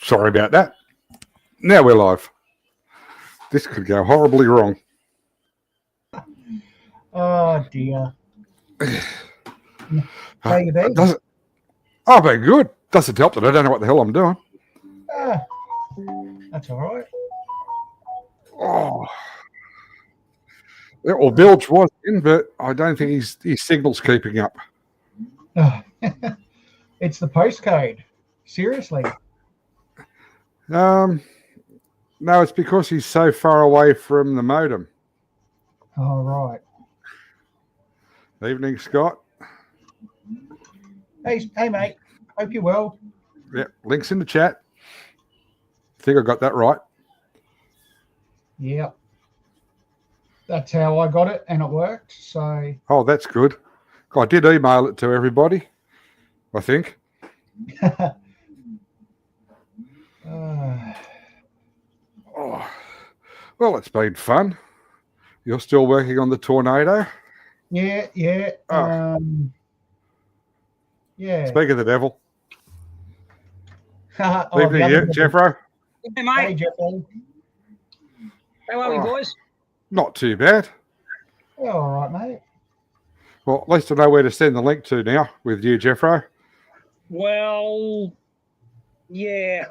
Sorry about that. Now we're live. This could go horribly wrong. Oh dear. How you been? I've been good. Doesn't help that I don't know what the hell I'm doing. That's all right. Oh. Yeah, well, Bilge was in, but I don't think his signal's keeping up. It's the postcode. Seriously. No, it's because he's so far away from the modem. All right. Evening, Scott. Hey, mate. Hope you're well. Yeah, links in the chat. I think I got that right. Yeah. That's how I got it, and it worked. So. Oh, that's good. I did email it to everybody, I think. Oh, well, it's been fun. You're still working on the tornado? Yeah. Oh. Yeah. Speak of the devil. Oh, Evening, Jeffro. Hey, mate. Hey, Jeffro. How are we, boys? Not too bad. Yeah, all right, mate. Well, at least I know where to send the link to now with you, Jeffro. Well, yeah,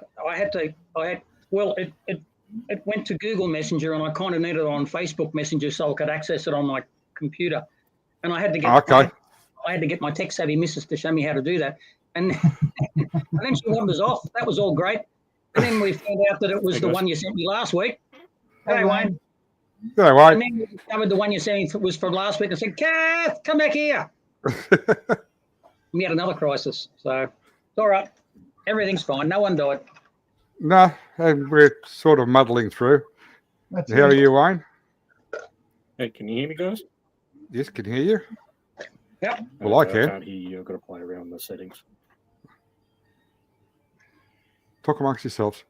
it went to Google Messenger, and I kind of needed it on Facebook Messenger so I could access it on my computer. And I had to get I had to get my tech-savvy missus to show me how to do that. And, and then she wanders off. That was all great. And then we found out that it was the one you sent me last week. Hey, Wayne. Hey, Wayne. And then we discovered the one you sent me was from last week. I said, Kath, come back here. We had another crisis. So it's all right. Everything's fine. No one died. No, and we're sort of muddling through. How are you, Wayne? Hey, can you hear me, guys? Yes, can hear you. Yep. Well, I can. I can't hear you. I've got to play around the settings. Talk amongst yourselves.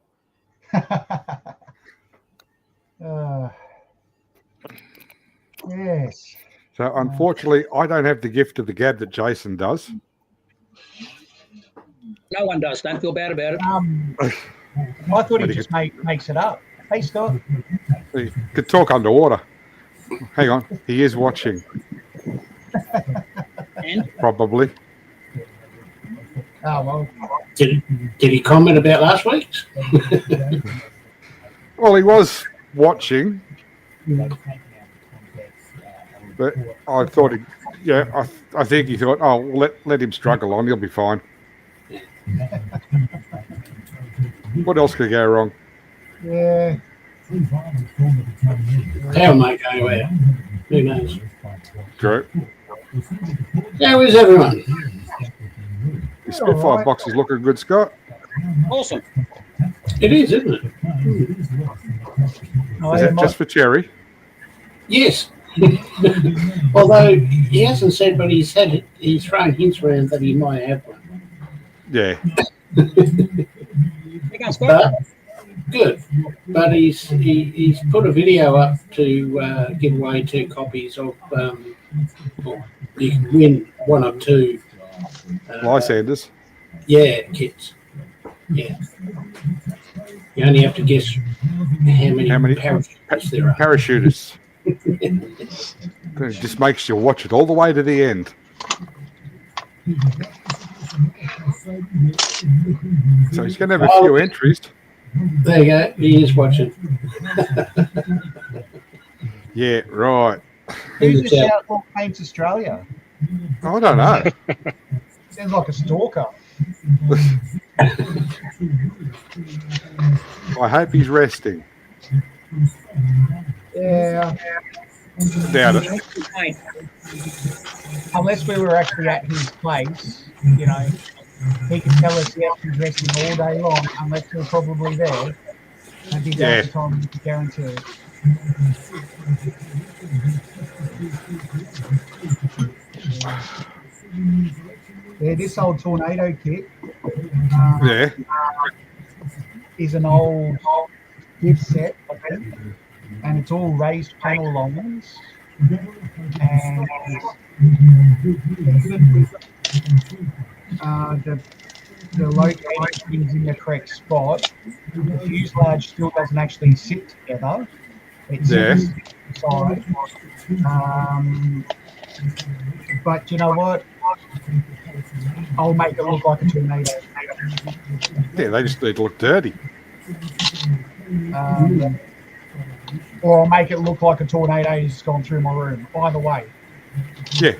Yes. So, unfortunately, I don't have the gift of the gab that Jason does. No one does. Don't feel bad about it. I thought he just makes it up. Hey, Scott. He could talk underwater. Hang on. He is watching. And? Probably. Oh, well. Did he comment about last week's? Well, he was watching. But I thought I think he thought, oh, let him struggle on. He'll be fine. What else could go wrong? Yeah. How might go out? Who knows? True. How is everyone? Your Spitfire box is looking good, Scott. Awesome. It is, isn't it? Is that just for Cherry? Yes. Although he hasn't said, but he's thrown hints around that he might have one. Yeah. But, good. But he's put a video up to give away 2 copies of. You can win 1 or 2. Lysanders. Yeah, kits. Yeah. You only have to guess how many parachutists there are. Parachutists. It just makes you watch it all the way to the end. So he's going to have a few entries. There you go. He is watching. Yeah, right. Who's this Outlaw Paints Australia? I don't know. Sounds like a stalker. I hope he's resting. Yeah. Doubt it. Unless we were actually at his place, you know, he could tell us he's resting all day long, unless we're probably there. And be there the time we could guarantee it. Yeah, this old tornado kit is an old gift set, I think, and it's all raised panel lines. And the locating things in the correct spot, the fuselage still doesn't actually sit together. It sits inside. But you know what? I'll make it look like a tornado. Yeah, they just need to look dirty. Or I'll make it look like a tornado's gone through my room. Either way. Yeah.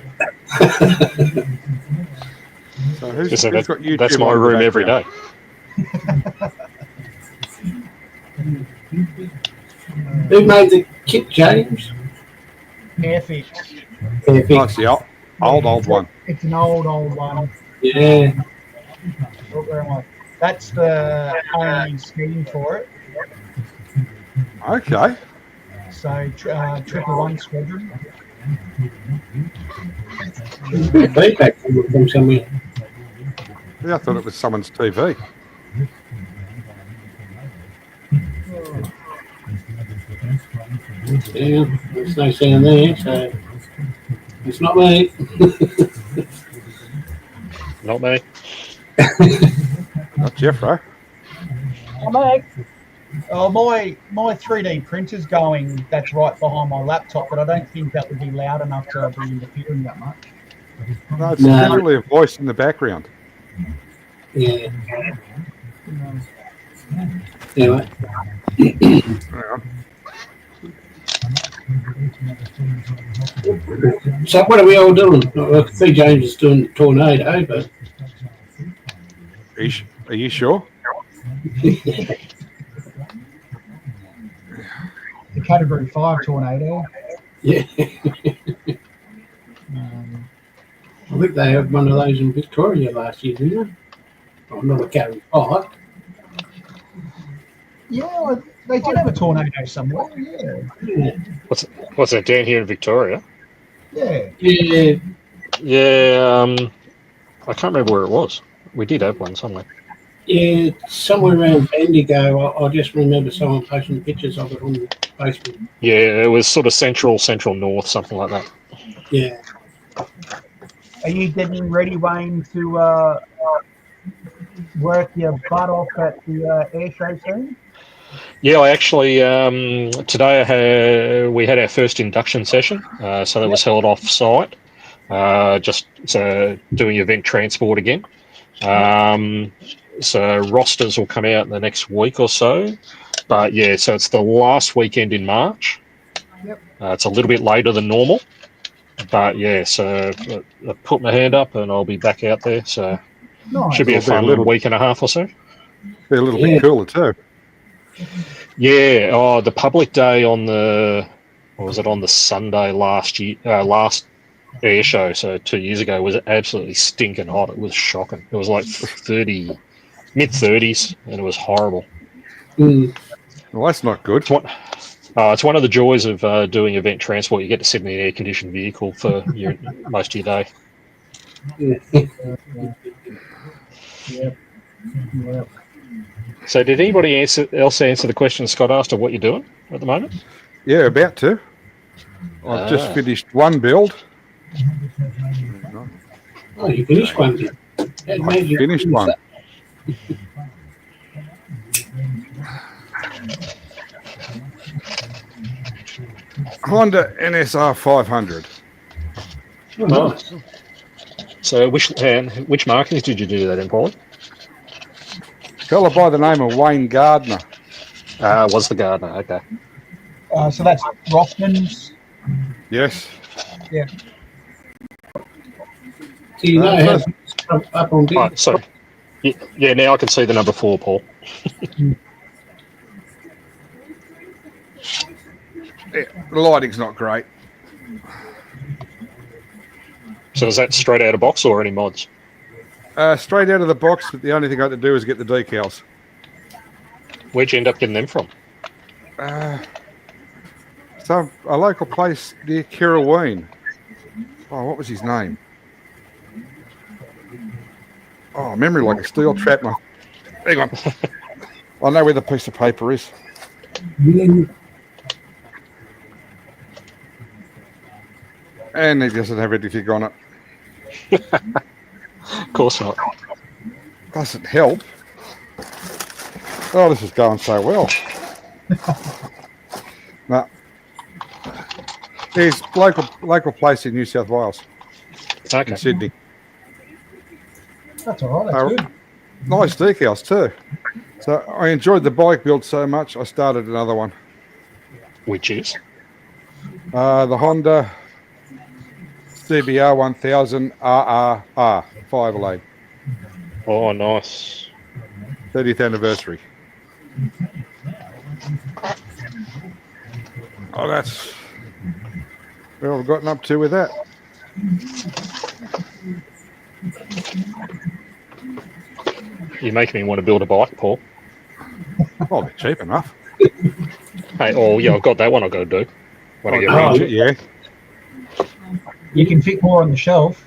So who's got YouTube? That's my room every day. Who made the kit, James? Airfix. Oh, it's the old one. It's an old one. Yeah. Where am I? That's the only scheme for it. Okay. So, 111 Squadron. Feedback from somewhere. Yeah, I thought it was someone's TV. Yeah, there's no sound there, so it's not me. Not me. Not Jeffro. Oh, mate. Oh, my 3D printer's going. That's right behind my laptop, but I don't think that would be loud enough to be interfering that much. No, it's generally a voice in the background. Yeah. Anyway. So what are we all doing? Well, I see James is doing tornado, but Are you sure? The Category 5 tornado. yeah. I think they had one of those in Victoria last year, didn't they? Oh, not a carry 5. Yeah, they did have a tornado somewhere. Yeah. What's that down here in Victoria? Yeah. Yeah. Yeah, I can't remember where it was. We did have one somewhere. Yeah, somewhere around Bendigo. I just remember someone posting pictures of it on Facebook. Yeah, it was sort of central north, something like that. Yeah. Are you getting ready, Wayne, to work your butt off at the air show soon? Yeah, I actually today we had our first induction session, so that was held off site. Just doing event transport again. So rosters will come out in the next week or so. But yeah, so it's the last weekend in March. Yep. It's a little bit later than normal. But yeah, so I put my hand up and I'll be back out there. So should be a fun week and a half or so. Be a little bit cooler too. Yeah. Oh, the public day on the Sunday last air show, so 2 years ago, was absolutely stinking hot. It was shocking. It was like mid-30s, and it was horrible. Mm. Well, that's not good. It's one of the joys of doing event transport. You get to sit in an air-conditioned vehicle for most of your day. Yep. So did anybody else answer the question Scott asked of what you're doing at the moment? Yeah, about to. I've just finished one build. Oh, you finished one. Finished one. Honda NSR 500. Oh, nice. So which markings did you do that in, Paulie? Fella by the name of Wayne Gardner. Was the Gardner, okay. So that's Rothman's. Yes. Yeah. Do you know how up on big? Right, so yeah, now I can see the number 4, Paul. Yeah, the lighting's not great. So is that straight out of box or any mods? Straight out of the box, but the only thing I had to do is get the decals. Where'd you end up getting them from? So a local place near Kirraween. Oh, what was his name? Oh, memory like a steel trap. Hang on. I know where the piece of paper is. And he doesn't have anything on it. Of course not. doesn't help. Oh, this is going so well. No. There's local place in New South Wales, Okay. in Sydney. That's all right. That's good. Nice decals too. So I enjoyed the bike build so much, I started another one. Which is? The Honda CBR 1000 RRR 5 Oh, nice. 30th anniversary. Oh, that's where I've gotten up to with that. You're making me want to build a bike, Paul. Oh, they're cheap enough. Hey, oh yeah, I've got that one I've got to do. When I get around to it. Yeah. You can fit more on the shelf.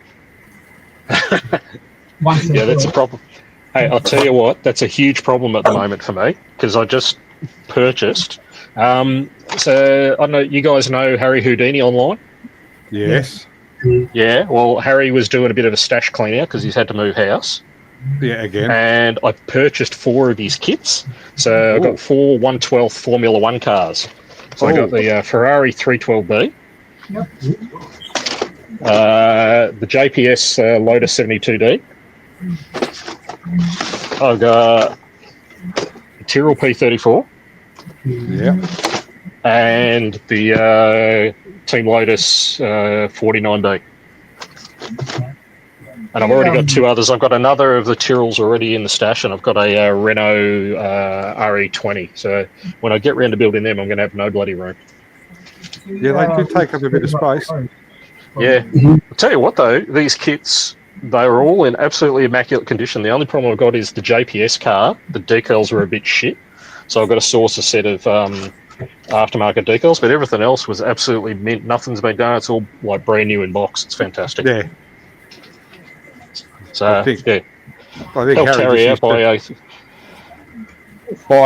Yeah, that's a problem. Hey, I'll tell you what, that's a huge problem at the moment for me because I just purchased. So I don't know, you guys know Harry Houdini online? Yes. Yeah, well, Harry was doing a bit of a stash clean out because he's had to move house. Yeah, again. And I purchased 4 of his kits. So I got 4 112 Formula 1 cars. So I got the Ferrari 312B. Yep. The JPS Lotus 72D. I've got Tyrrell P34. Yeah. And the Team Lotus 49B. And I've already got 2 others. I've got another of the Tyrrells already in the stash, and I've got a Renault RE20. So when I get round to building them, I'm going to have no bloody room. Yeah, they do take up a bit of space. Yeah. I'll tell you what, though, these kits, they were all in absolutely immaculate condition. The only problem I've got is the JPS car. The decals were a bit shit. So I've got to source a set of aftermarket decals, but everything else was absolutely mint. Nothing's been done. It's all like brand new in box. It's fantastic. Yeah. So, I think helped Harry out by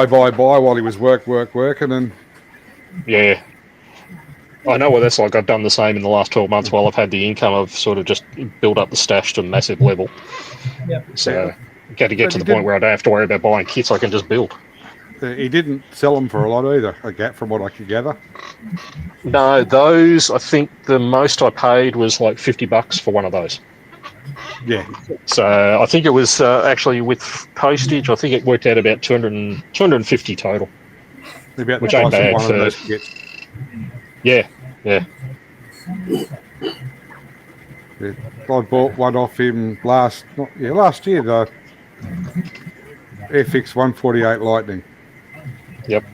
buy while he was working, and yeah. I know what that's like. I've done the same in the last 12 months while I've had the income. I've sort of just built up the stash to a massive level. Yep. So got to get to the point where I don't have to worry about buying kits. I can just build. He didn't sell them for a lot either, from what I could gather. No, those, I think the most I paid was like $50 for one of those. Yeah. So I think it was actually with postage, I think it worked out about 250 total. About which the ain't price of bad one for... of those kits. Yeah. I bought one off him last year, the Airfix 148 Lightning. Yep.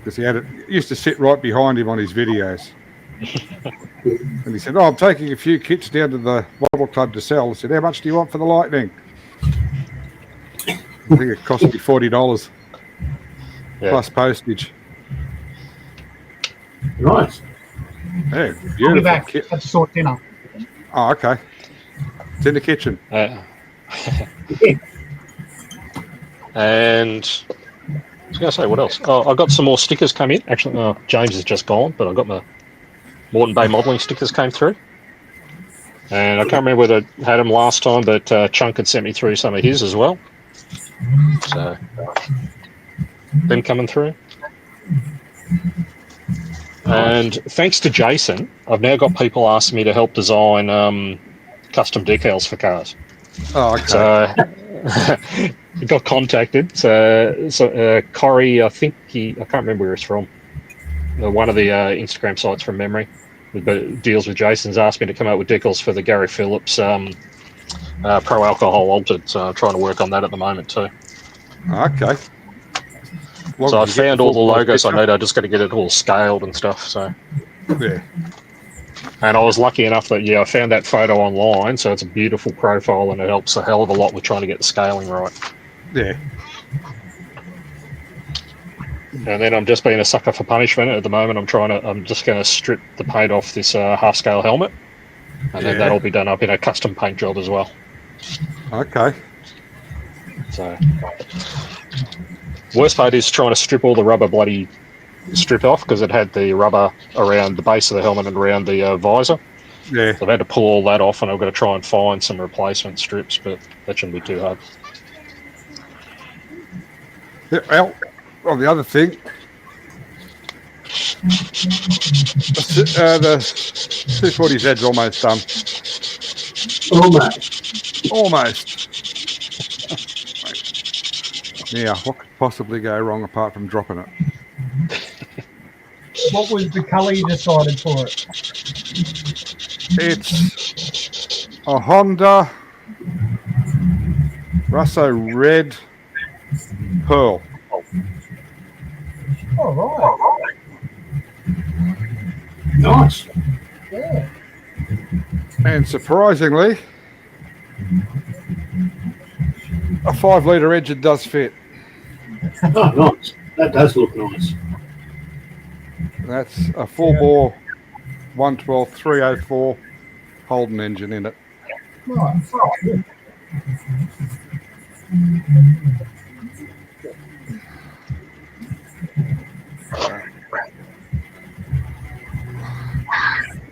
Because he used to sit right behind him on his videos. And he said, "Oh, I'm taking a few kits down to the model club to sell." I said, "How much do you want for the Lightning?" I think it cost me $40 plus postage. Nice. Yeah, I'll be beautiful back. kit. Have to sort dinner. Oh, okay. It's in the kitchen. And I was going to say, what else? Oh, I got some more stickers come in. Actually, James is just gone, but I got my Moreton Bay modelling stickers came through. And I can't remember whether I had them last time, but Chunk had sent me through some of his as well. So, them coming through. And thanks to Jason, I've now got people asking me to help design custom decals for cars. Oh, okay. So, got contacted. So Corey, I can't remember where he's from. One of the Instagram sites from memory, that deals with Jason's, asked me to come out with decals for the Gary Phillips Pro Alcohol Altered. So I'm trying to work on that at the moment too. Okay. So I found all the logos I need. I just got to get it all scaled and stuff. So yeah. And I was lucky enough that I found that photo online. So it's a beautiful profile, and it helps a hell of a lot with trying to get the scaling right. Yeah. And then I'm just being a sucker for punishment at the moment. I'm just going to strip the paint off this half-scale helmet, and then that'll be done up in a custom paint job as well. Okay. So, worst part is trying to strip all the rubber bloody strip off, because it had the rubber around the base of the helmet and around the visor. Yeah. So I've had to pull all that off, and I've got to try and find some replacement strips, but that shouldn't be too hard. Well, on the other thing, the 240Z's almost done. Almost. Yeah, what could possibly go wrong apart from dropping it? What was the colour you decided for it? It's a Honda Russo Red Pearl. Oh, right. Nice. Yeah. And surprisingly, a 5-litre engine does fit. Oh, nice. That does look nice. That's a 4-bore 112 304 Holden engine in it. Nice. Good.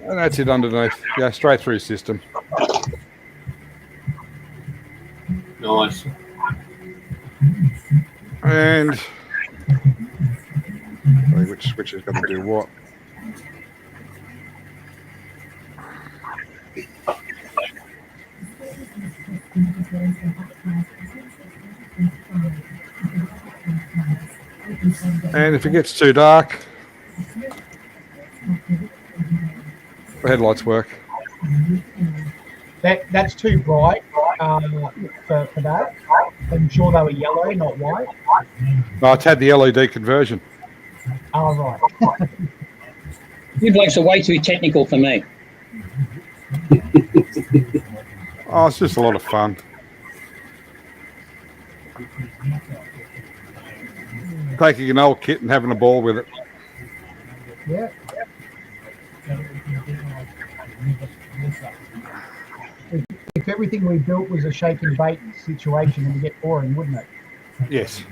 And that's it underneath. Yeah, straight through system. Nice. And which is going to do what? And if it gets too dark, the headlights work. That's too bright for that. I'm sure they were yellow, not white. No, it's had the LED conversion. Oh, right. You blokes are way too technical for me. Oh, it's just a lot of fun. Taking an old kit and having a ball with it. Yeah. If everything we built was a shake and bake situation, it would get boring, wouldn't it? Yes.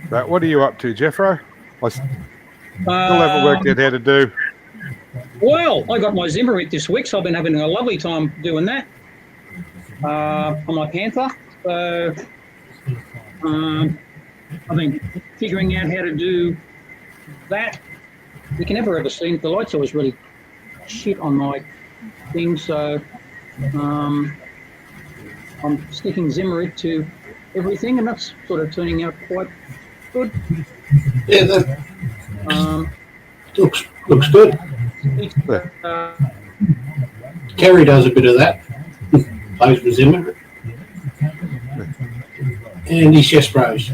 But what are you up to, Jeffro? I still haven't worked out how to do. Well, I got my Zimmerit this week, so I've been having a lovely time doing that on my Panther. So I've been figuring out how to do that. You can never ever see the lights always really shit on my thing, so I'm sticking Zimmerit to everything, and that's sort of turning out quite good. Yeah, that looks good. Terry does a bit of that. Plays with Zimmer. And he's just Rose.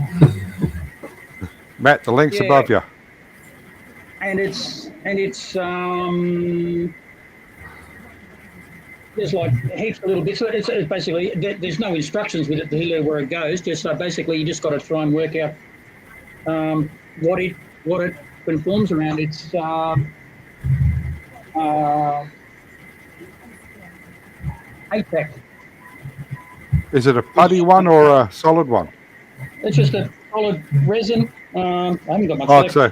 Matt, the link's above you. And it's there's like heaps of little bits. So it's basically there's no instructions with it to tell you where it goes. Just basically you just got to try and work out what it conforms around. It's APEC. Is it a putty one or a solid one? It's just a solid resin. I haven't got much Oh, left. so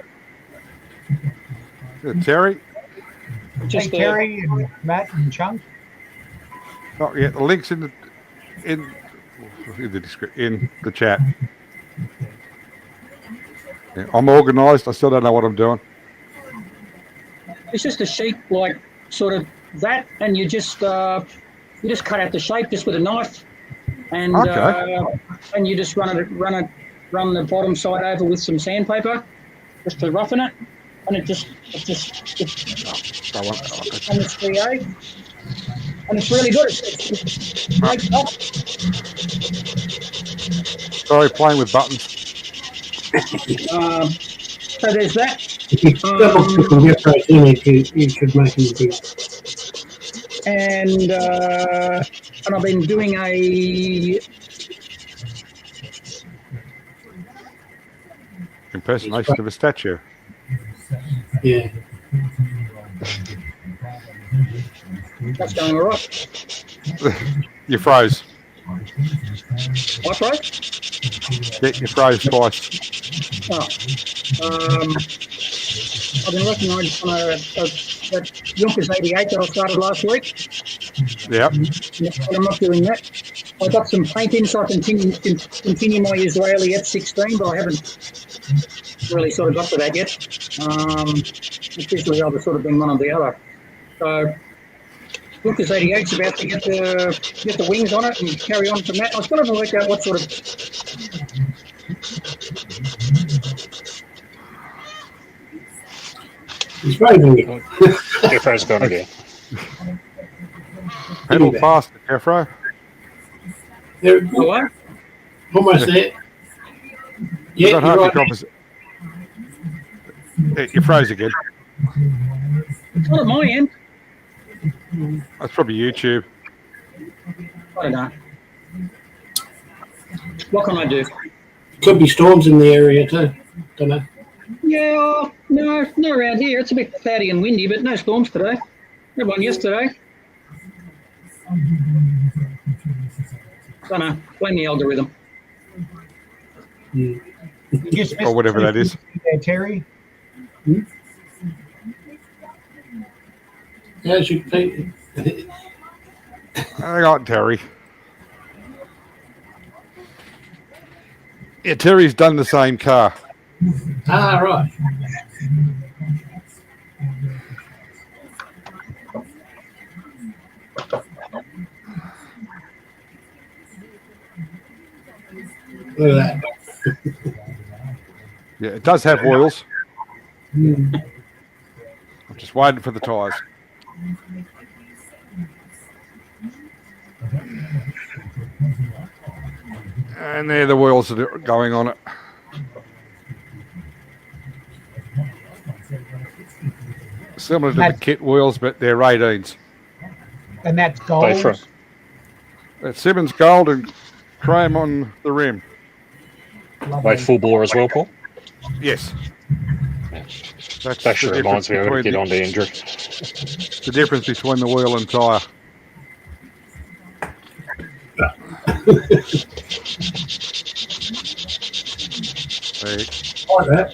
Terry? Hey, Terry and Matt and Chunk. Oh, yeah, the link's in the chat. Yeah, I'm organised. I still don't know what I'm doing. It's just a sheet like sort of that, and you just cut out the shape just with a knife, and and you just run the bottom side over with some sandpaper just to roughen it, and and it's VA, and it's really good. It's great stuff. Sorry, playing with buttons. So there's that. If you double click on Jeffro's image, you should make him big. And I've been doing a Impersonation of a statue. Yeah. that's going all right. You froze. I froze? Yeah, you froze twice. Oh. I've been working on that Junkers 88 that I started last week. Yep. But I'm not doing that. I got some paint in, so I continue my Israeli F16, but I haven't really sort of got to that yet. It's usually either sort of been one or the other. So Lucas 88's about to get the wings on it and carry on from that. I still haven't worked out what sort of. He's waving it. Jeffro's gone again. Pedal faster, Jeffro. There, Oh, what? almost there. Yeah, Got half you're your right. copies. Yeah, you froze again. It's not at my end. That's probably YouTube. I don't know. What can I do? Could be storms in the area too. Don't know. Yeah, no, not around here. It's a bit cloudy and windy, but no storms today. Had one yesterday. Don't know. Blame the algorithm. You just Or whatever that is. there, Terry. How's your feet? Hang on, Terry. Yeah, Terry's done the same car. Ah, right. Look at that. Yeah, it does have oils. Hmm. I'm just waiting for the tyres. And there the wheels that are going on it. Similar to the kit wheels, but they're 18s. And that's gold. Both from It's Simmons Gold and chrome on the rim. both full bore as well, Paul. Yes. That's Actually the reminds me I'm going to difference get on to Andrew. the difference between the wheel and tyre. Like that.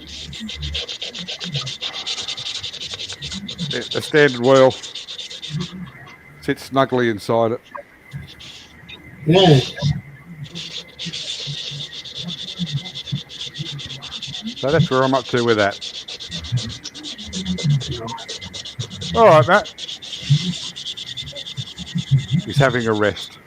A standard wheel sits snugly inside it. Yeah. So that's where I'm up to with that. All right, Matt. He's having a rest.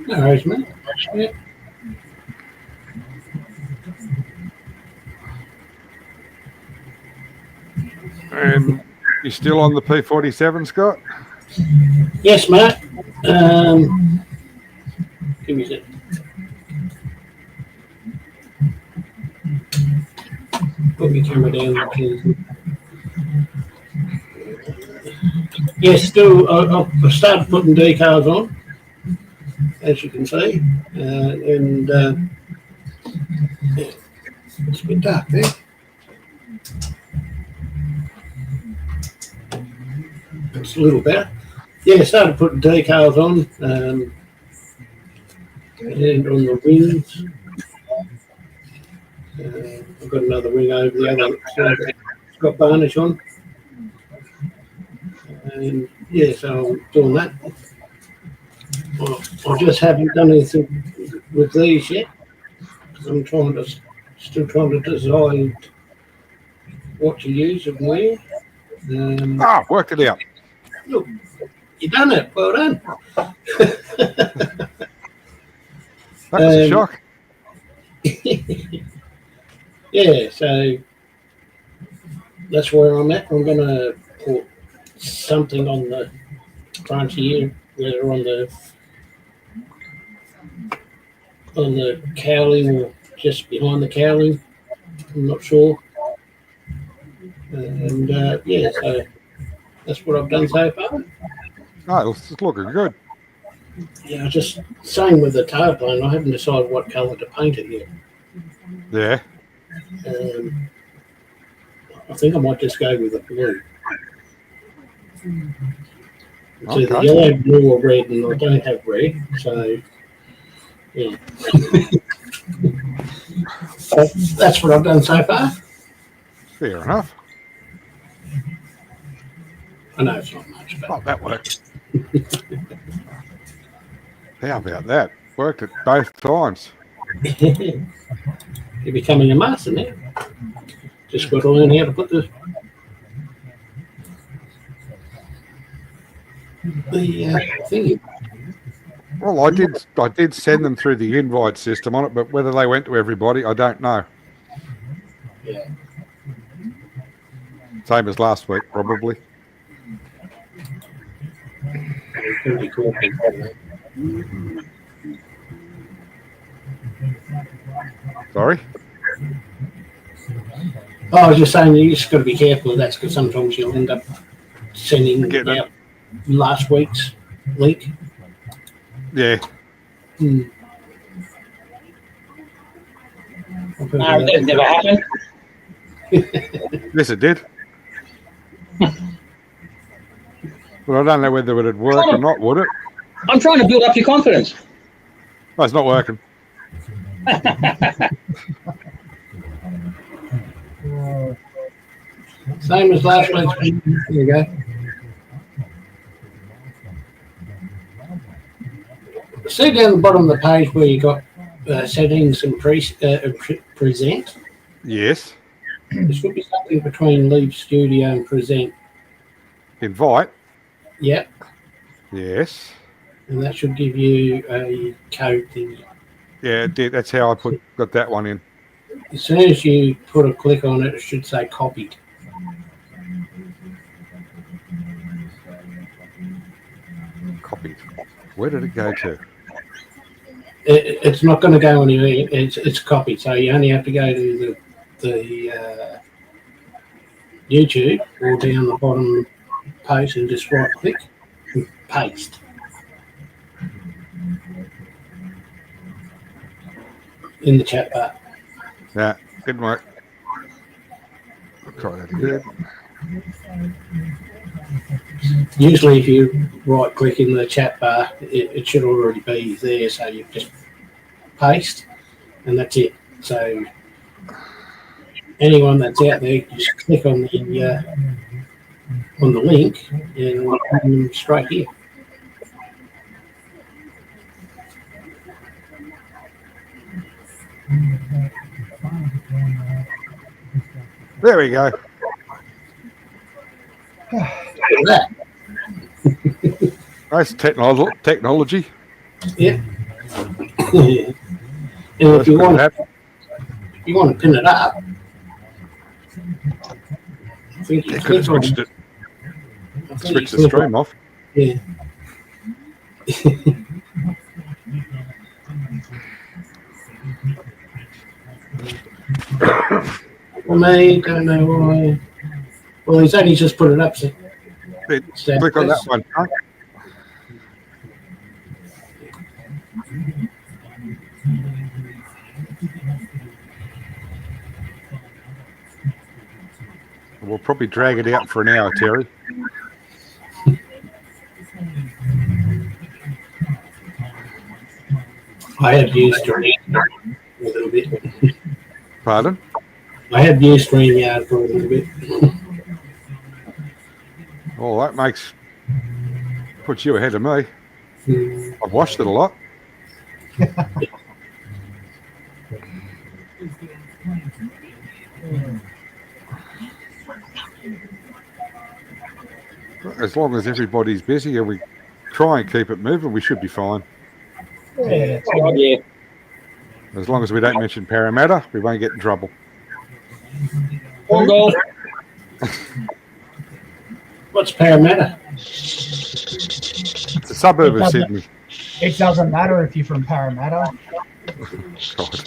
No worries, mate. Yeah. And you're still on the P47, Scott? Yes, mate. Give me a sec. Put my camera down, please. Yes, still, I've started putting decals on, as you can see, and yeah, it's a bit dark there. It's a little better. Yeah, started putting decals on, and on the wings. I've got another wing over the other side that's got varnish on. And yeah, so I'm doing that. I just haven't done anything with these yet. I'm still trying to decide what to use and where. Worked it out. Look, you done it. Well done. That was a shock. Yeah, so that's where I'm at. I'm going to put something on the front here, whether on the cowling or just behind the cowling. I'm not sure. And yeah, so that's what I've done so far. Oh, it's looking good. Yeah, just same with the tailplane. I haven't decided what colour to paint it yet. Yeah. I think I might just go with the blue. It's either Okay. yellow, blue, or red, and I don't have red, so Yeah. That's what I've done so far. Fair enough. I know it's not much, but Oh, that worked. How about that? Worked it both times. you're becoming a master now. Just got to learn how to put the thing in. Well, I did send them through the invite system on it, but whether they went to everybody, I don't know. Yeah. Same as last week, probably. Could be cool. Sorry? I was just saying you just got to be careful of that because sometimes you'll end up sending Getting out last week's link. Yeah. Hmm. No, that never happened. Yes, it did. Well, I don't know whether it would work or not, would it? I'm trying to build up your confidence. Oh, it's not working. Same as last week's. There you go. See down the bottom of the page where you got settings and present. Yes. There should be something between Leave Studio and Present. Invite. Yep. Yes. And that should give you a code thingy. Yeah, it did. That's how I got that one in. As soon as you put a click on it, it should say copied. Copied. Where did it go to? It's not going to go anywhere. It's copied. So you only have to go to the YouTube or down the bottom post and just right click and paste. In the chat bar. Yeah, didn't work. I'll try that again. Usually if you right click in the chat bar, it should already be there, so you just paste and that's it. So anyone that's out there, just click on the link and it'll come straight here. There we go. Look at that. Nice technology. Yeah. And if you want to pin it up, I think you It could have click on switched it. I think Switch you the click on- stream off. Yeah. For me, don't know why. Well, he's only just put it up. So Click on that one. Huh? We'll probably drag it out for an hour, Terry. I have used StreamYard a little bit. Pardon? I have used StreamYard for a little bit. Oh, that puts you ahead of me. I've watched it a lot. As long as everybody's busy and we try and keep it moving, we should be fine. Yeah. Yeah. As long as we don't mention Parramatta, we won't get in trouble. Four goals. What's Parramatta? It's a suburb of Sydney. It doesn't matter if you're from Parramatta. God.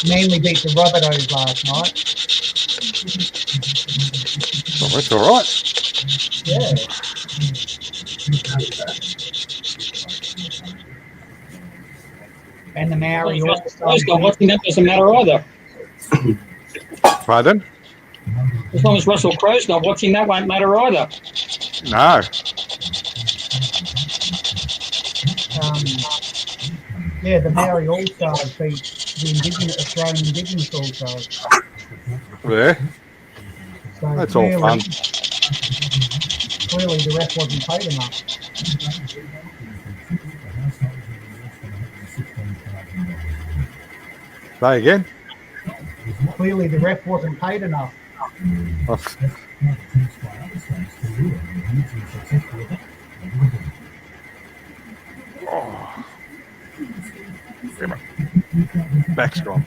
Manly beat the Rabbitohs last night. Oh, that's all right. Yeah. And the Maori Close, not watching that doesn't matter either. Pardon? As long as Russell Crowe's not watching, that won't matter either. No. Yeah, the Maori All-Stars beat the Australian Indigenous All-Stars. Yeah, So that's all fun. Clearly the ref wasn't paid enough. Say again. Clearly the ref wasn't paid enough. Oh. Back's gone.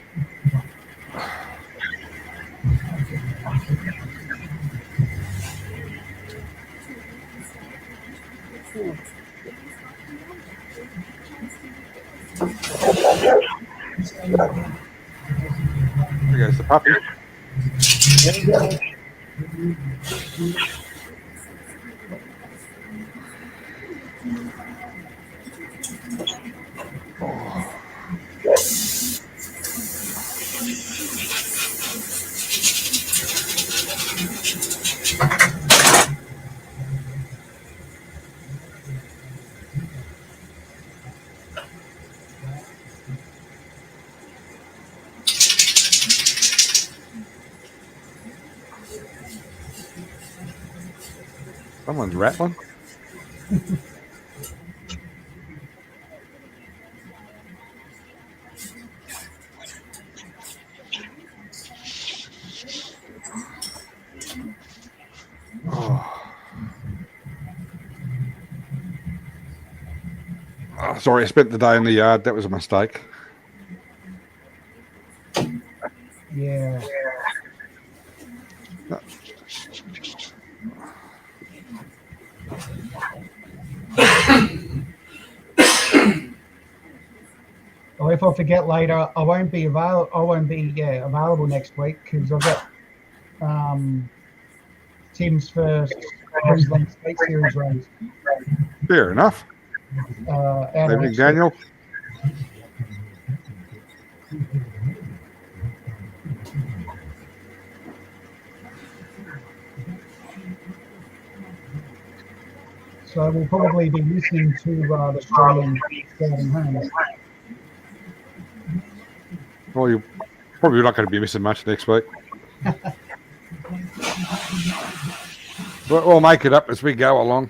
There goes the puppy. Someone's rattling. Oh, sorry, I spent the day in the yard. That was a mistake. Yeah. Well, if I forget later, I won't be available next week because I've got Tim's first Queensland State Series race. Fair enough. Evening, Daniel. So we'll probably be listening to the Australian starting home. Well, you're probably not going to be missing much next week. We'll make it up as we go along.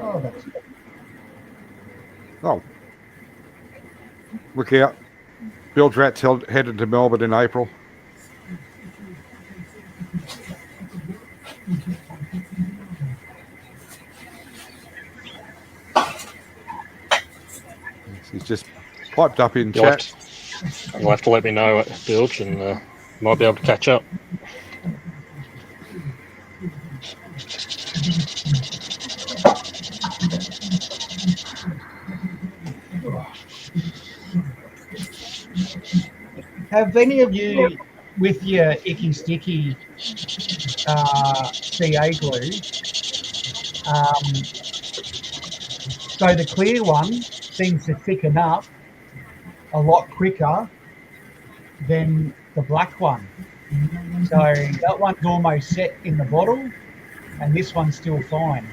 Oh, that's good. Oh, look out. Bilge Rat's headed to Melbourne in April. He's just piped up in chat. You'll have to let me know, Bilge, and might be able to catch up. Have any of you, with your icky sticky CA glue, so the clear one seems to thicken up a lot quicker than the black one. So that one's almost set in the bottle, and this one's still fine.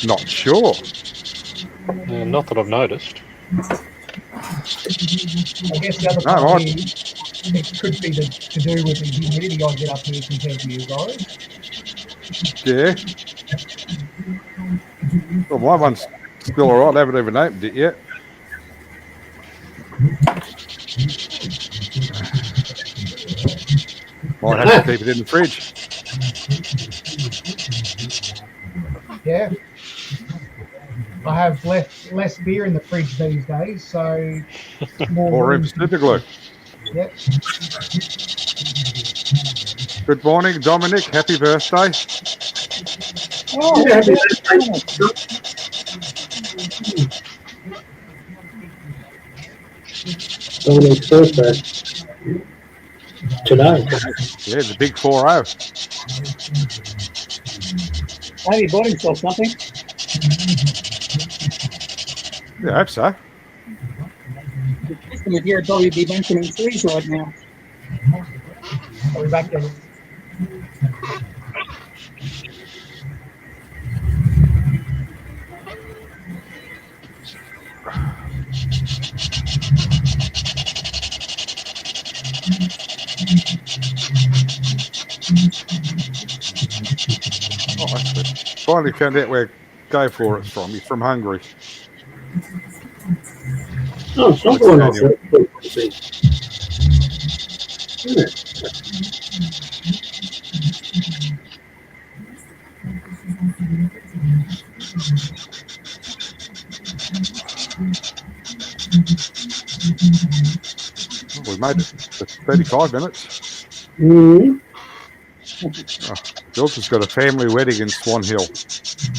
Not sure. Not that I've noticed. I guess the other part is, it could be to do with the humidity I get up here compared to you guys. Yeah. Well, my one's still all right. I haven't even opened it yet. Might have to keep it in the fridge. Yeah. I have less beer in the fridge these days, so More room for super glue. Yep. Good morning, Dominic. Happy birthday. Oh, Yeah, happy Dominic's birthday. Today. Yeah, the big 4-0. Have you bought himself something? Yeah, I hope so. The system with your probably be mentioning trees right now. are we back there? Oh, that's good. Finally found out where Go For It's from. He's from Hungary. Oh, it's not What's going that, off Daniel? that frequency. Isn't it? Oh, we made it to 35 minutes. Mm-hmm. Oh, Jules has got a family wedding in Swan Hill. It's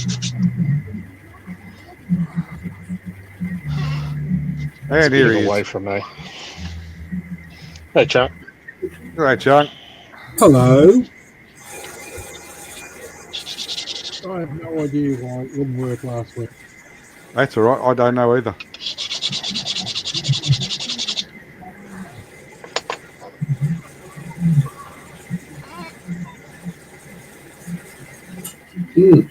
a And bit here of he away is. from me. Hey, Chuck. Right, Chuck. Hello. I have no idea why it wouldn't work last week. That's all right. I don't know either. Mm.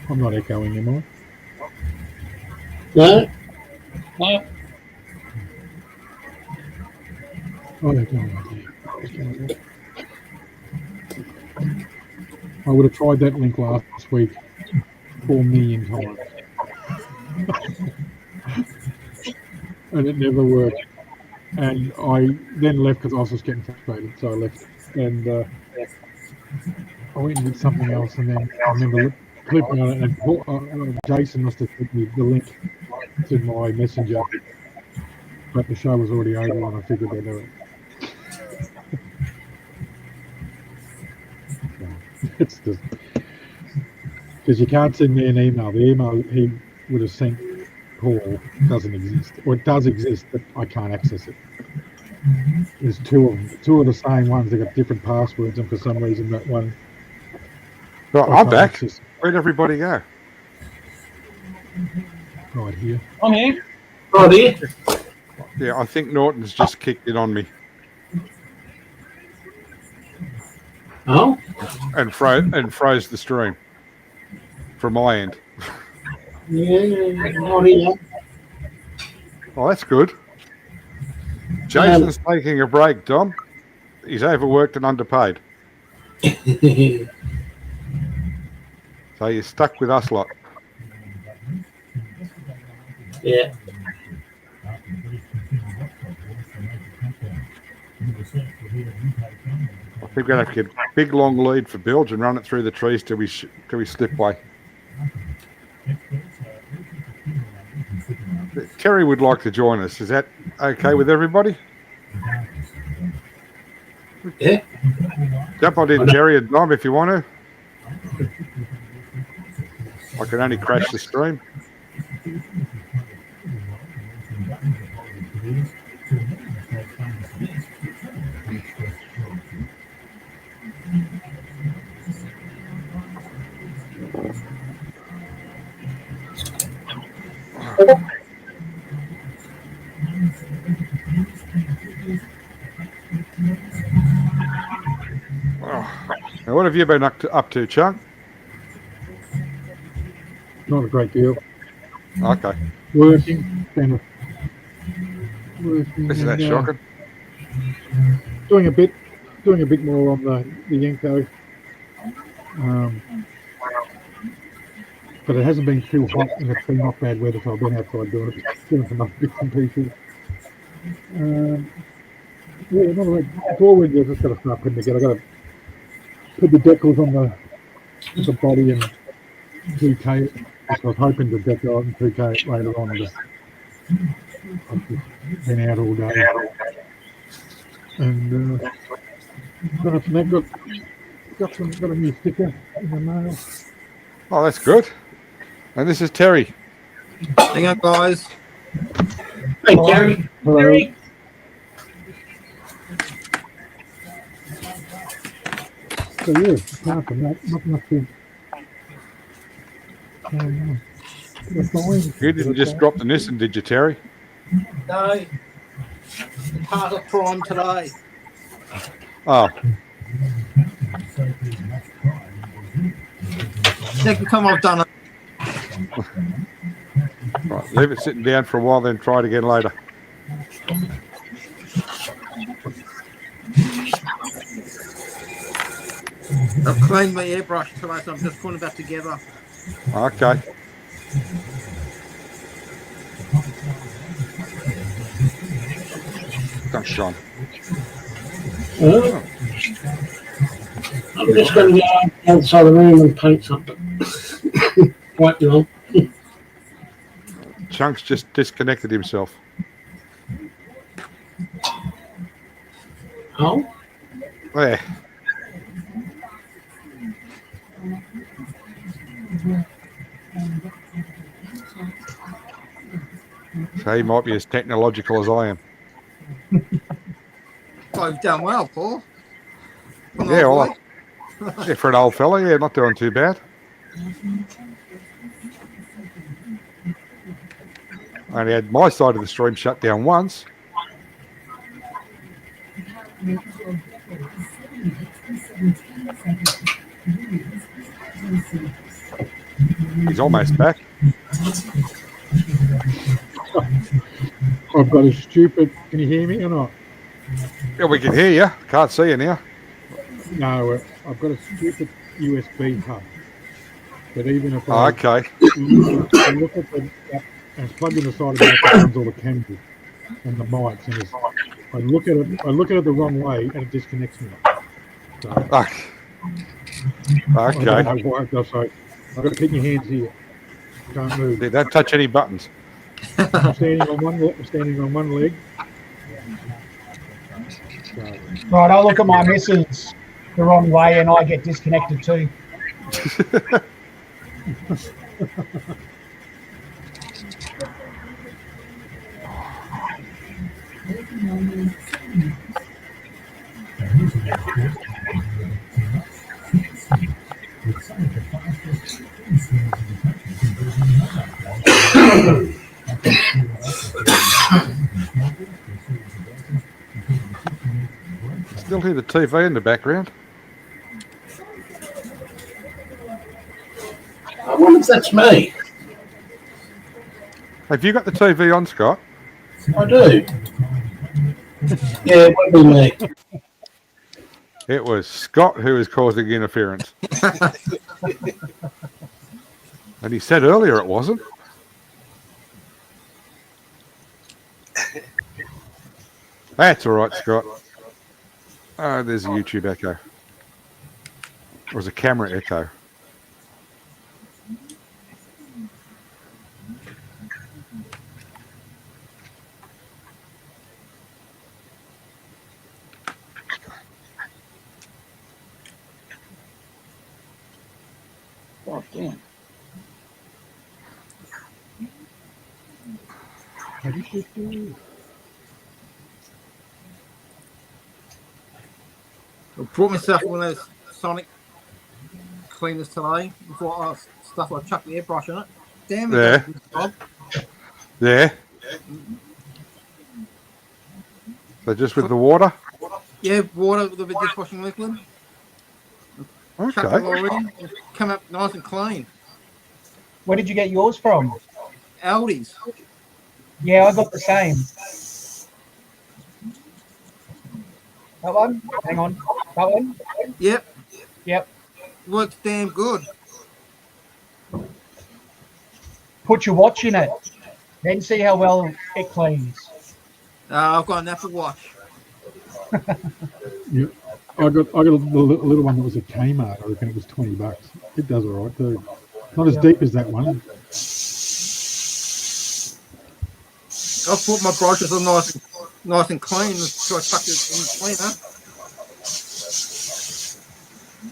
I'm not echoing, am I? No? No, I have no idea. I would have tried that link last week 4 million times. And it never worked. And I then left because I was just getting frustrated, so I left. And I went and did something else, and then I remember clicking on it, and Jason must have sent me the link to my messenger, but the show was already over, and I figured they'd do it. It's just because you can't send me an email. The email he would have sent Paul doesn't exist, or it does exist, but I can't access it. There's two of the same ones. They got different passwords, and for some reason that one. Right, I I'm can't back. access Where'd everybody go? right here. I'm here. Oh, dear. Yeah, I think Norton's just kicked it on me Oh? and froze the stream from my end. Yeah, not here. Oh, that's good. Jason's taking a break, Dom. He's overworked and underpaid. So you're stuck with us lot. Yeah. I think we're going to have to get a big long lead for Bilge and run it through the trees till we slip away. Terry would like to join us. Is that okay with everybody? Yeah. Jump on in, Terry and Dom, if you want to. I can only crash the stream. Now, what have you been up to, Chuck? Not a great deal. Okay. Working. Working. Isn't that shocking? Doing a bit more on the Yenko. But it hasn't been too hot and it's been not bad weather, so I've been outside doing some other bits and pieces. Yeah, not like forward. I've just got to start putting together. I've got to put the decals on the body and 2K it. I was hoping to decal it and 2K it later on, but I've just been out all day. And got a new sticker in the mail. Oh, that's good. And this is Terry. Hang on, guys. Hey, Gary. Hello. Gary. So yeah, apart from that, not much been. You didn't just drop the Nissan, did you, Terry? No. Part of Prime today. Oh, Second time I've done it. right. Leave it sitting down for a while, then try it again later. I've cleaned my airbrush today, so I'm just putting it back together. Okay. Thanks, Sean. Oh. I'm just going to go outside the room and paint something. Quite long. Chunks just disconnected himself. Oh? There. So he might be as technological as I am. Oh, you've done well, Paul. Yeah, well, yeah, for an old fella, yeah, not doing too bad. I only had my side of the stream shut down once. He's almost back. I've got a stupid. Can you hear me or not? Yeah, we can hear you. Can't see you now. No, I've got a stupid USB hub. But even if Oh, okay. I look at the and it's plugged in the side of the microphone, runs all the cameras and the mics, and I look at it the wrong way, and it disconnects me. So, Okay. I don't know why it does so. I've got to keep my hands here. Can't move. Yeah, don't touch any buttons. I'm standing on one leg. So, Right, I look at my missus the wrong way and I get disconnected too. Still hear the TV in the background. I wonder if that's me. Have you got the TV on, Scott? I do. Yeah, it would be me. It was Scott who was causing interference. And he said earlier it wasn't. That's all right, Scott. Oh, there's a YouTube echo. Or was a camera echo. Oh, damn. I brought myself one of those Sonic cleaners today before I stuff I chucked the airbrush in it. Damn it. Yeah. Bob. Yeah. So just with the water? Yeah, water with a bit of dishwashing liquid. Chuck it all Okay. in and come up nice and clean. Where did you get yours from? Aldi's. Yeah, I got the same. That one? Hang on. That one? Yep. Yep. Works damn good. Put your watch in it. Then see how well it cleans. I've got an Apple Watch. yeah, I got a little one that was at Kmart. I reckon it was $20. It does all right too. Not as deep as that one. I've put my brushes on nice and clean, so I chuck it in the cleaner.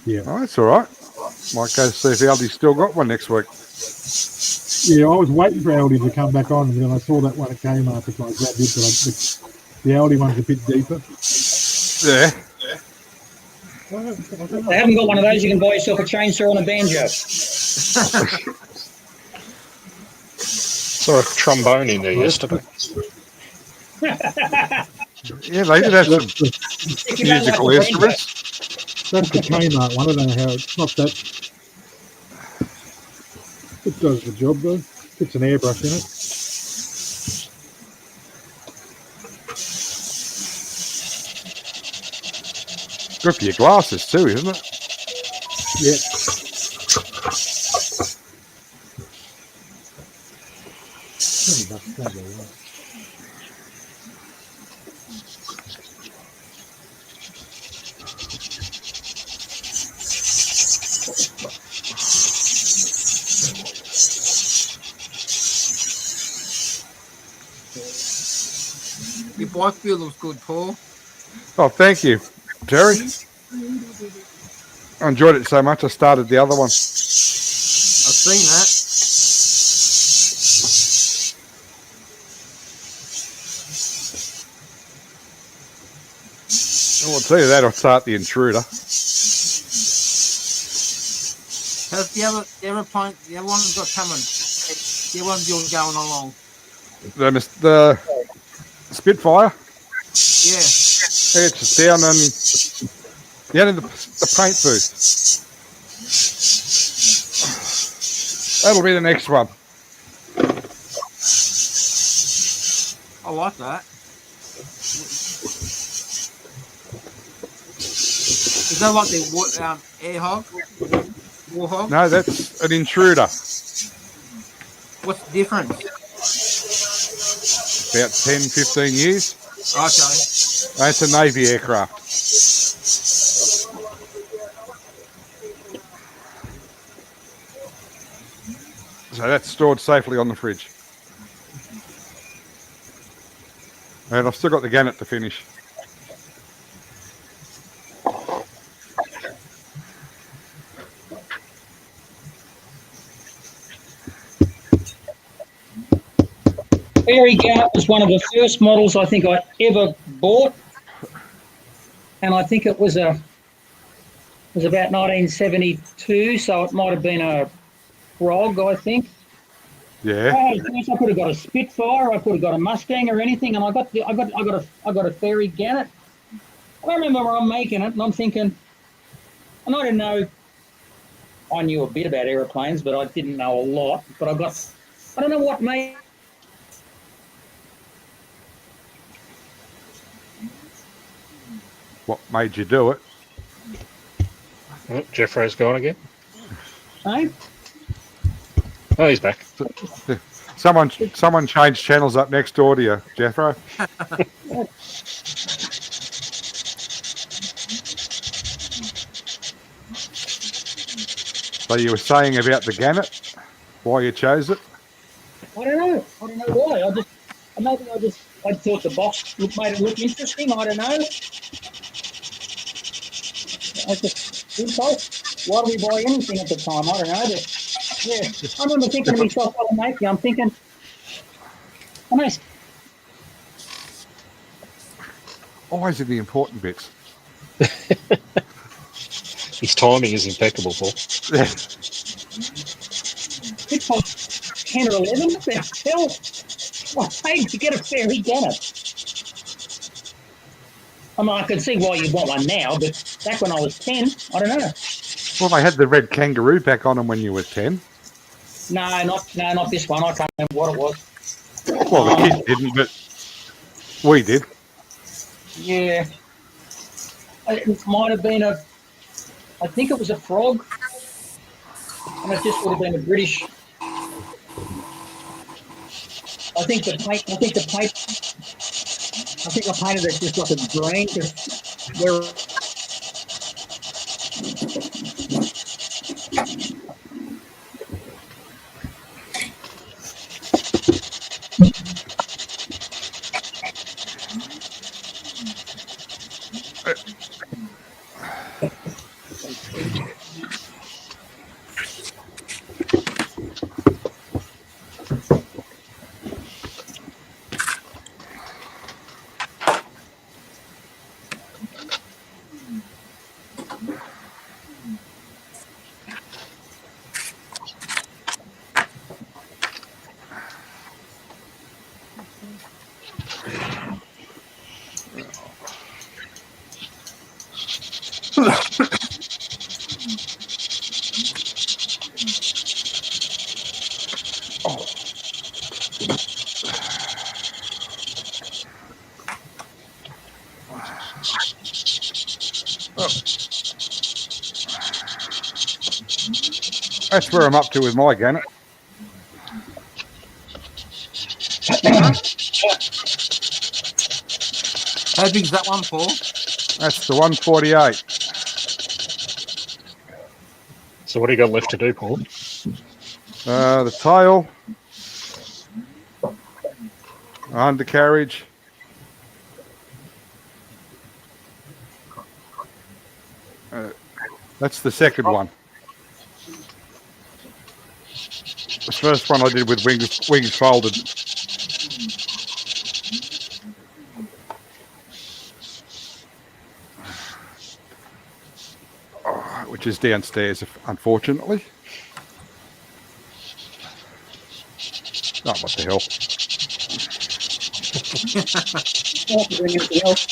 Yeah. Oh, that's all right. Might go see if Aldi's still got one next week. Yeah, I was waiting for Aldi to come back on, and then I saw that one at Kmart, which I grabbed it, but the Aldi one's a bit deeper. Yeah. They haven't got one of those. You can buy yourself a chainsaw and a banjo. Saw a trombone in there yesterday. Yeah, they did have some musical instruments. That's the Kmart one. I don't know how it's not that. It does the job though. It's an airbrush in it. Good for your glasses too, isn't it? Yeah. Your bike feel looks good, Paul. Oh, thank you, Terry. I enjoyed it so much I started the other one. I've seen that. I'll tell you that, I'll start the Intruder. How's the other one we've got coming? The other one's yours going along. The Spitfire. Yeah. It's just down in the paint booth. That'll be the next one. I like that. Is that like the air hog? War hog? No, that's an Intruder. What's the difference? About 10, 15 years. Okay. It's a Navy aircraft. So that's stored safely on the fridge. And I've still got the Gannet to finish. Fairy Gannet was one of the first models I think I ever bought, and I think it was about 1972, so it might have been a Frog, I think. Yeah. I could have got a Spitfire, I could have got a Mustang or anything, and I got a Fairy Gannet. I remember I'm making it, and I'm thinking, and I didn't know. I knew a bit about aeroplanes, but I didn't know a lot. But I don't know what made. What made you do it? Oh, Jeffrey's gone again. Hey? Oh, he's back. Someone changed channels up next door to you, Jeffro. So you were saying about the Gannet, why you chose it? I don't know why. I thought the box made it look interesting. I don't know. I just didn't know. Why do we buy anything at the time? I don't know. But, yeah, I remember thinking to myself, well, mate, I'm thinking, Always in the important bits. His timing is impeccable, Paul. Yeah. it's like 10 or 11. What the hell? Well, I paid to get a Fairy Gannet. I mean, I could see why you'd want one now, but back when I was 10, I don't know. Well, they had the red kangaroo back on them when you were 10. No, not this one. I can't remember what it was. Well, the kids didn't, but we did. Yeah. It might have been I think it was a Frog. And it just would have been a British. I think I painted it just like a green. That's where I'm up to with my gannet. How big's that one, Paul? That's the 148. So what do you got left to do, Paul? The tail, undercarriage, that's the second one. The first one I did with wings folded. Which is downstairs, unfortunately. Oh, what the hell? Anything else?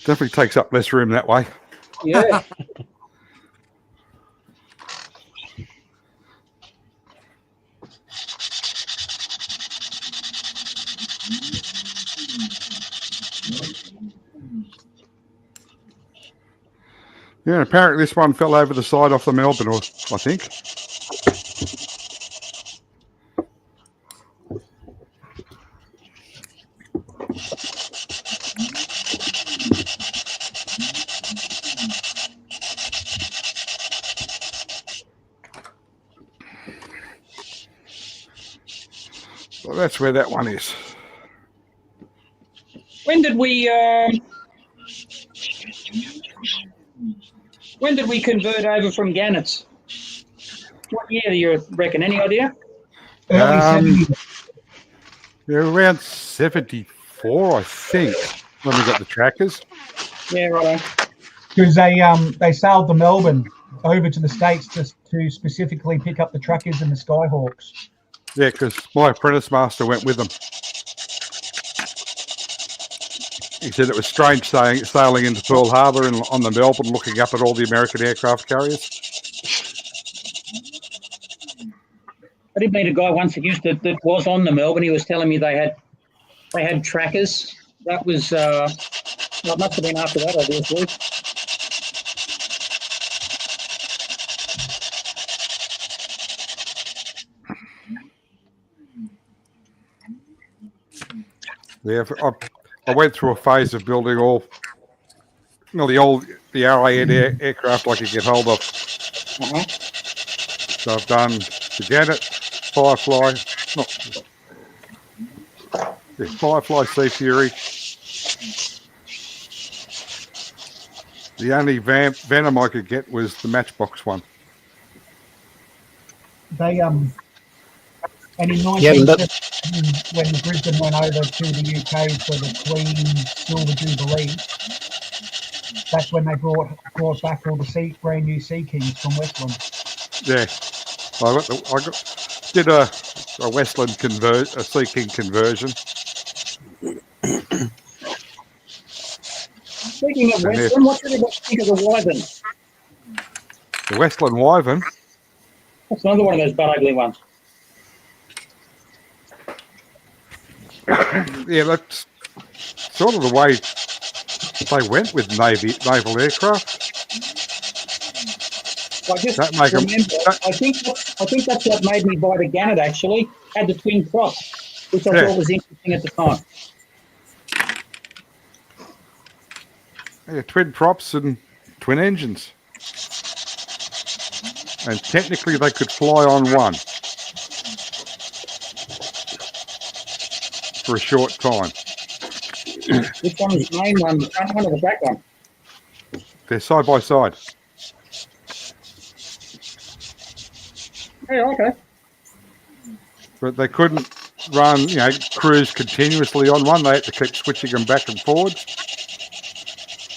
Definitely takes up less room that way. Yeah. Yeah, apparently this one fell over the side off the Melbourne, I think. So that's where that one is. When did we convert over from gannets? What year do you reckon? Any idea? Early 70s. They're around 74, I think, when we got the trackers. Yeah, right. Because they sailed the Melbourne over to the States just to specifically pick up the trackers and the Skyhawks. Yeah, because my apprentice master went with them. He said it was strange sailing into Pearl Harbor and on the Melbourne, looking up at all the American aircraft carriers. I did meet a guy once that was on the Melbourne. He was telling me they had trackers. That was well, it must have been after that, obviously. Yeah, I went through a phase of building all the RAN aircraft I could get hold of. So I've done the Janet, Firefly, Firefly, Sea Fury. The only Venom I could get was the Matchbox one. They and in 1970, when Brisbane went over to the UK for the Queen Silver Jubilee, that's when they brought back all the brand new Sea Kings from Westland. Yeah, I did a Westland a Sea King conversion. Speaking of Westland, what did you think of the Wyvern? The Westland Wyvern. That's another one of those butt ugly ones. Yeah, that's sort of the way they went with naval aircraft. I just That make 'em- remember, I think that's what made me buy the Gannet, actually. Had the twin prop, which I Yeah. thought was interesting at the time. Yeah, twin props and twin engines. And technically they could fly on one for a short time. Which one was the main one, the front one or the back one? They're side by side. Yeah, okay. But they couldn't run, cruise continuously on one. They had to keep switching them back and forwards.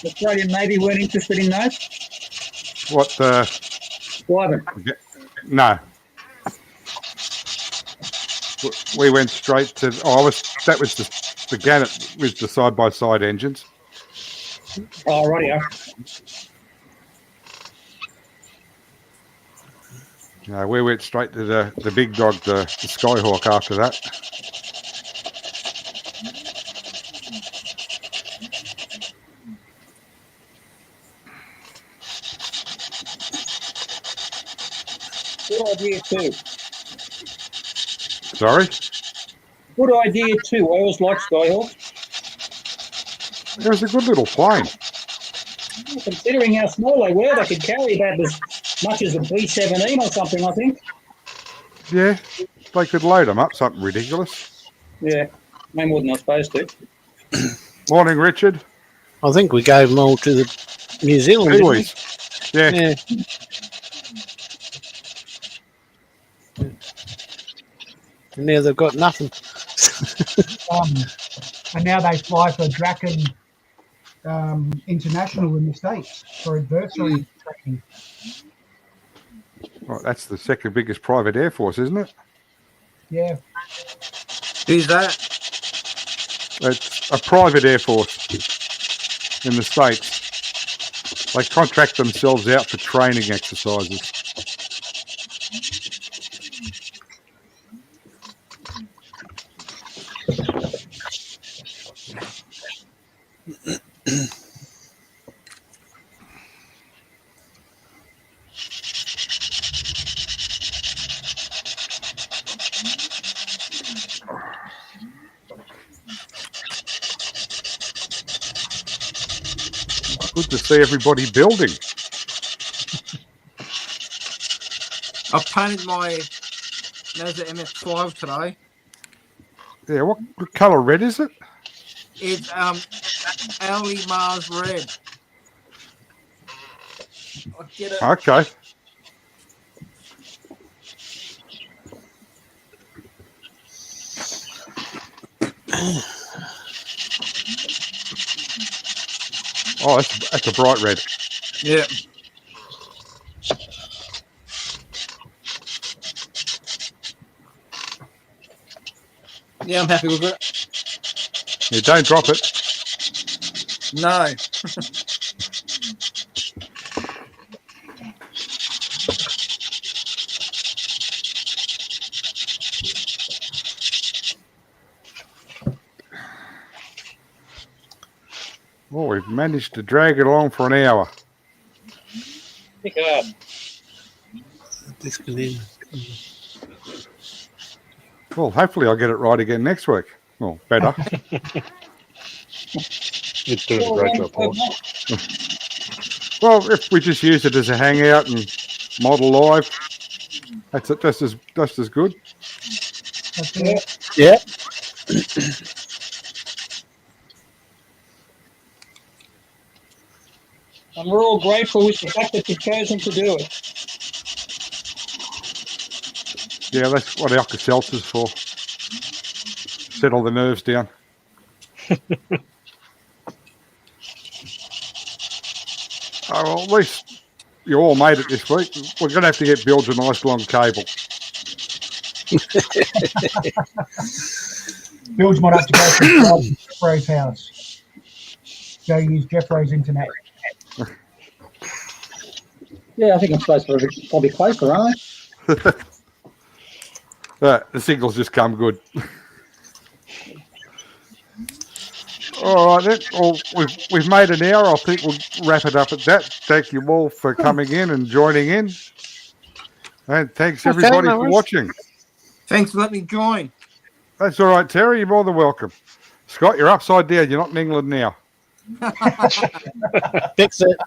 The Australian Navy weren't interested in those? What Driving. No. We went straight to. That was the Gannet with the side by side engines. Oh, rightio. No, we went straight to the big dog, the Skyhawk after that. Good idea too. Sorry? Good idea too. I always liked Skyhawks. It was a good little plane. Considering how small they were, they could carry about as much as a B-17 or something, I think. Yeah, they could load them up, something ridiculous. Yeah, no more than they're supposed to. Morning, Richard. I think we gave them all to the New Zealand. Didn't we? Kiwis. Yeah. And now they've got nothing. And now they fly for Draken International in the States for adversary training. Well, that's the second biggest private air force, isn't it? Yeah. Who's that? It's a private air force in the States. They contract themselves out for training exercises. Good to see everybody building. I've painted my Mazda MX-5 today. Yeah, what colour red is it? It's Ali Mars red. I'll get it. Okay. Oh, that's a bright red. Yeah. Yeah, I'm happy with it. Yeah, don't drop it. No. Well, we've managed to drag it along for an hour. Pick it up. Well, hopefully I'll get it right again next week. Well, better. You're doing a great job, Paul. Well, if we just use it as a hangout and model live, that's it, just as good. That's it. Yeah. And we're all grateful with the fact that you've chosen to do it. Yeah, that's what Alka-Seltzer's for. Settle the nerves down. Oh, well, at least you all made it this week. We're going to have to get Bilge a nice long cable. Bilge might have to go to Jeffrey's house. Go use Jeffrey's internet. Yeah, I think I'm supposed to be probably closer, aren't I? The signal's just come good. All right then. Well, we've made an hour. I think we'll wrap it up at that. Thank you all for coming in and joining in, and thanks everybody for watching. Thanks for letting me join. That's all right, Terry. You're more than welcome. Scott, you're upside down. You're not in England now. Fix it.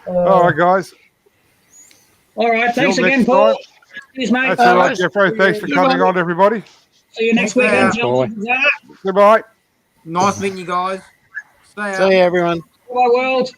All right, guys. All right. Thanks Till again, next Paul. time. Cheers, mate. That's all right, Jeffrey. Thanks for coming on, everybody. See you next Thanks, weekend. Paul. Goodbye. Nice meeting you guys. Stay out. See you, everyone. Bye, world.